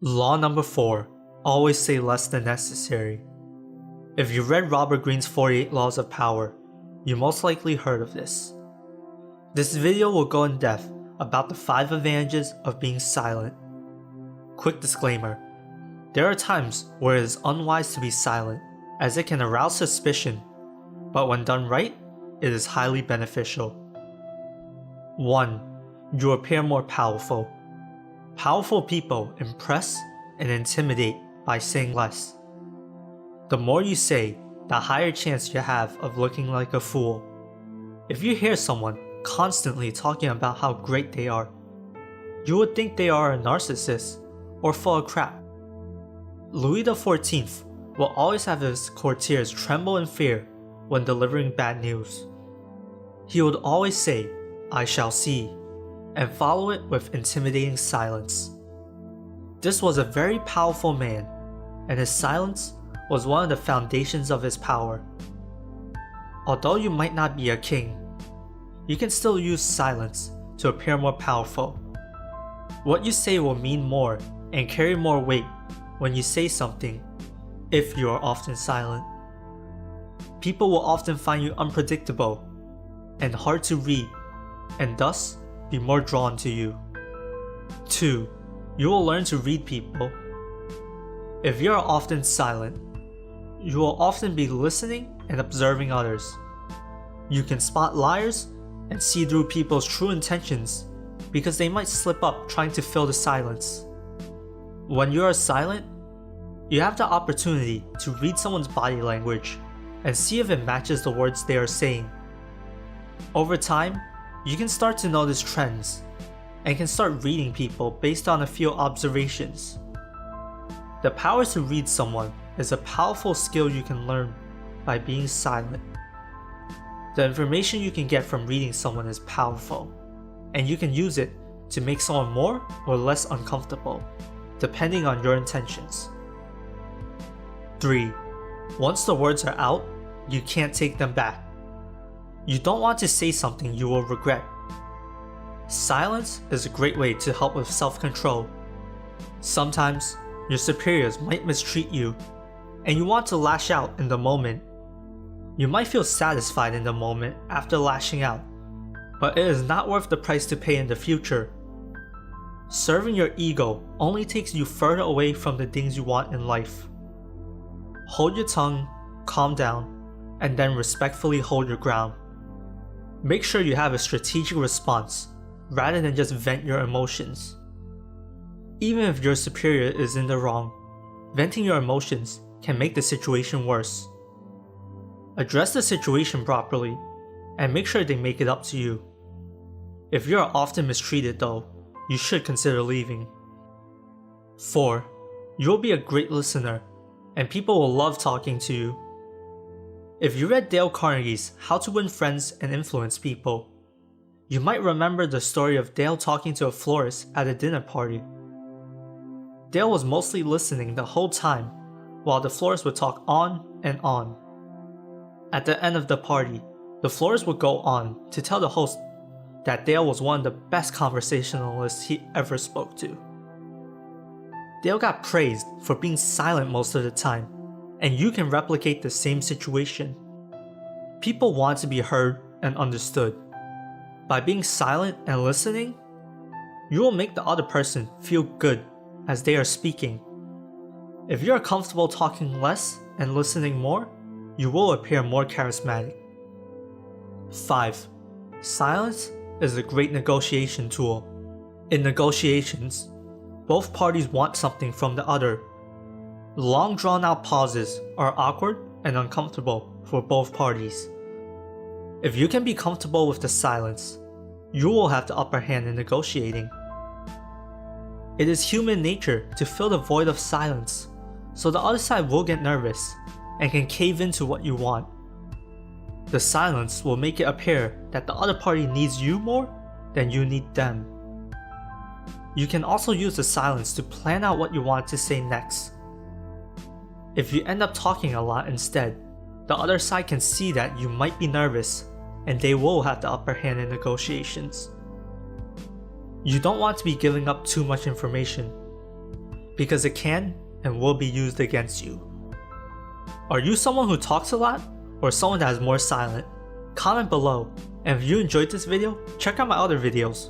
Law number 4. Always say less than necessary. If you read Robert Greene's 48 Laws of Power, you most likely heard of this. This video will go in depth about the 5 advantages of being silent. Quick disclaimer, there are times where it is unwise to be silent, as it can arouse suspicion, but when done right, it is highly beneficial. 1. You appear more powerful. Powerful people impress and intimidate by saying less. The more you say, the higher chance you have of looking like a fool. If you hear someone constantly talking about how great they are, you would think they are a narcissist or full of crap. Louis XIV will always have his courtiers tremble in fear when delivering bad news. He would always say, "I shall see," and follow it with intimidating silence. This was a very powerful man, and his silence was one of the foundations of his power. Although you might not be a king, you can still use silence to appear more powerful. What you say will mean more and carry more weight when you say something if you are often silent. People will often find you unpredictable and hard to read, and thus be more drawn to you. 2. You will learn to read people. If you are often silent, you will often be listening and observing others. You can spot liars and see through people's true intentions because they might slip up trying to fill the silence. When you are silent, you have the opportunity to read someone's body language and see if it matches the words they are saying. Over time, you can start to notice trends and can start reading people based on a few observations. The power to read someone is a powerful skill you can learn by being silent. The information you can get from reading someone is powerful, and you can use it to make someone more or less uncomfortable, depending on your intentions. 3. Once the words are out, you can't take them back. You don't want to say something you will regret. Silence is a great way to help with self-control. Sometimes, your superiors might mistreat you, and you want to lash out in the moment. You might feel satisfied in the moment after lashing out, but it is not worth the price to pay in the future. Serving your ego only takes you further away from the things you want in life. Hold your tongue, calm down, and then respectfully hold your ground. Make sure you have a strategic response rather than just vent your emotions. Even if your superior is in the wrong, venting your emotions can make the situation worse. Address the situation properly and make sure they make it up to you. If you are often mistreated though, you should consider leaving. 4. You will be a great listener, and people will love talking to you. If you read Dale Carnegie's How to Win Friends and Influence People, you might remember the story of Dale talking to a florist at a dinner party. Dale was mostly listening the whole time, while the florist would talk on and on. At the end of the party, the florist would go on to tell the host that Dale was one of the best conversationalists he ever spoke to. Dale got praised for being silent most of the time, and you can replicate the same situation. People want to be heard and understood. By being silent and listening, you will make the other person feel good as they are speaking. If you are comfortable talking less and listening more, you will appear more charismatic. 5. Silence is a great negotiation tool. In negotiations, both parties want something from the other. Long drawn-out pauses are awkward and uncomfortable for both parties. If you can be comfortable with the silence, you will have the upper hand in negotiating. It is human nature to fill the void of silence, so the other side will get nervous and can cave into what you want. The silence will make it appear that the other party needs you more than you need them. You can also use the silence to plan out what you want to say next. If you end up talking a lot instead, the other side can see that you might be nervous, and they will have the upper hand in negotiations. You don't want to be giving up too much information. because it can and will be used against you. Are you someone who talks a lot, or someone that is more silent? Comment below, and if you enjoyed this video, check out my other videos.